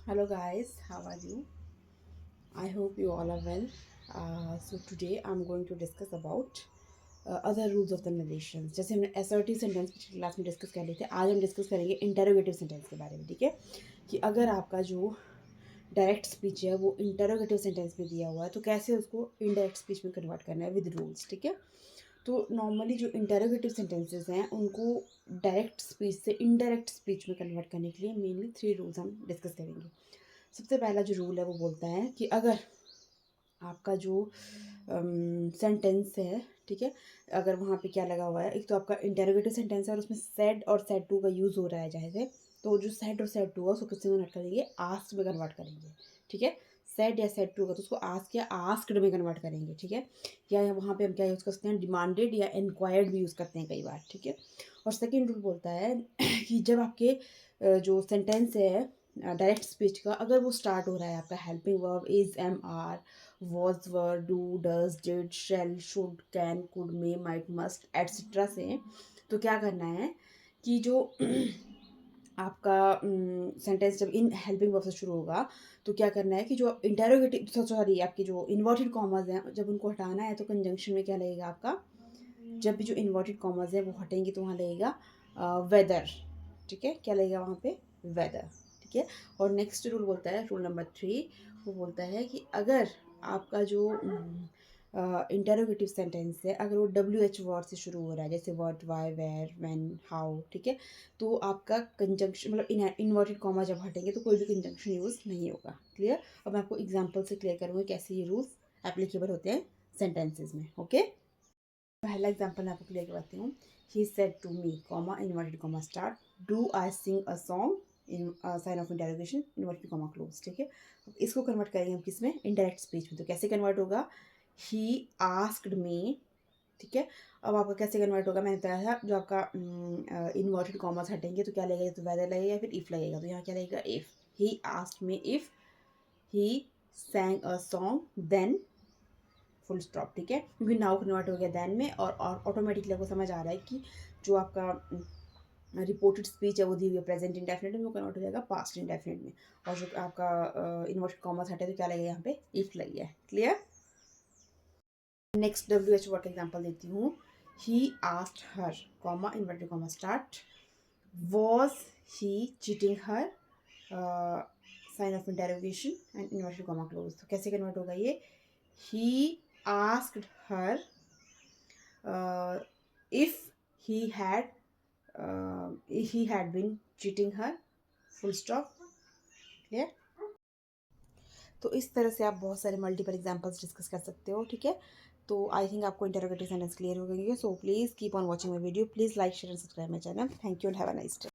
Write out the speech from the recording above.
Hello guys, how are you? I hope you all are well. So today I'm going to discuss about other rules of the narrations. जैसे हमने assertive sentence पिछली class में discuss कर लिए थे, आज हम डिस्कस करेंगे interrogative sentence के बारे में, ठीक है? कि अगर आपका जो डायरेक्ट स्पीच है वो इंटरोगेटिव सेंटेंस में दिया हुआ है तो कैसे उसको इनडायरेक्ट स्पीच में कन्वर्ट करना है विद रूल्स, ठीक है? तो नॉर्मली जो इंटरोगेटिव सेंटेंसेस हैं उनको डायरेक्ट स्पीच से इनडायरेक्ट स्पीच में कन्वर्ट करने के लिए मेनली 3 रूल्स हम डिस्कस करेंगे। सबसे पहला जो रूल है वो बोलता है कि अगर आपका जो सेंटेंस है, ठीक है, अगर वहाँ पे क्या लगा हुआ है, एक तो आपका इंटरोगेटिव सेंटेंस है और उसमें सेड और सेड टू का यूज़ हो रहा है जाहिर है, तो जो सेड और सेड टू है उसको किससे कन्वर्ट करेंगे, आस्क्ड में कन्वर्ट करेंगे, ठीक है? सेड या सेड टू का तो उसको आस्क या आस्क्ड में कन्वर्ट करेंगे, ठीक है? या वहाँ पे हम क्या यूज़ करते हैं, डिमांडेड या इंक्वायर्ड भी यूज़ करते हैं कई बार, ठीक है? और सेकेंड रूल बोलता है कि जब आपके जो सेंटेंस है डायरेक्ट स्पीच का, अगर वो स्टार्ट हो रहा है आपका helping verb is, am, are, was, were, do, does, did, shall, should, can, could, may, might, must etcetera से, तो क्या करना है कि जो आपका सेंटेंस जब इन हेल्पिंग वर्ब से शुरू होगा तो क्या करना है कि जो इंटेरोगेटिव, सॉरी, आपकी जो इन्वर्टेड कॉमर्स हैं जब उनको हटाना है तो कंजंक्शन में क्या लगेगा आपका, जब भी जो इन्वर्टेड कॉमर्स हैं वो हटेंगे तो वहाँ लगेगा वेदर, ठीक है? क्या लगेगा वहाँ पे, वेदर, ठीक है? और नेक्स्ट रूल बोलता है, रूल नंबर 3, वो बोलता है कि अगर आपका जो इंटरोगेटिव सेंटेंस है अगर वो डब्ल्यू एच वर्ड से शुरू हो रहा है, जैसे what, why, where, when, how, ठीक है, तो आपका कंजंक्शन मतलब इन्वर्टेड कॉमा जब हटेंगे तो कोई भी कंजंक्शन यूज़ नहीं होगा। क्लियर? अब मैं आपको एग्जांपल से क्लियर करूँगी कैसे ये रूल्स एप्लीकेबल होते हैं सेंटेंसेज में। ओके, पहला एग्जांपल मैं आपको क्लियर करवाती हूँ। He said to me, comma, inverted comma start, do I sing a song, in sign of interrogation, inverted comma close, ठीक है? अब इसको कन्वर्ट करेंगे हम किस में, इनडायरेक्ट स्पीच में, तो कैसे कन्वर्ट होगा, ही आस्क्ड मी, ठीक है? अब आपका कैसे कन्वर्ट होगा, मैंने बताया था, जो आपका इन्वर्टेड कॉमर्स हटेंगे तो क्या लगेगा, तो वेदर लगेगा या फिर इफ़ लगेगा, तो यहाँ क्या लगेगा, if. He asked me if he sang a song then full stop, ठीक है? क्योंकि नाउ कन्वर्ट हो गया देन में और ऑटोमेटिकली आपको समझ आ रहा है कि जो आपका रिपोर्टेड स्पीच है वो दी हुई है प्रेजेंट इंडेफिनिट में, वो कन्वर्ट हो जाएगा पास्ट इंडेफिनिट में, और जो आपका इन्वर्टेड कॉमर्स हटे तो क्या लगेगा यहाँ पे, इफ लगी है। Clear? Next W H word का एग्जाम्पल देती हूँ। He asked her, comma, inverted comma start, was he cheating her, sign of interrogation and inverted comma close, तो कैसे कन्वर्ट होगा ये, he asked her if he had been cheating her, full stop। Clear? तो इस तरह से आप बहुत सारे मल्टीपल एग्जांपल्स डिस्कस कर सकते हो, ठीक है? तो आई थिंक आपको इंटरोगेटिव सेंटेंस क्लियर हो गई है। So please keep on watching my video, please like, share and subscribe my channel. Thank you and have a nice day.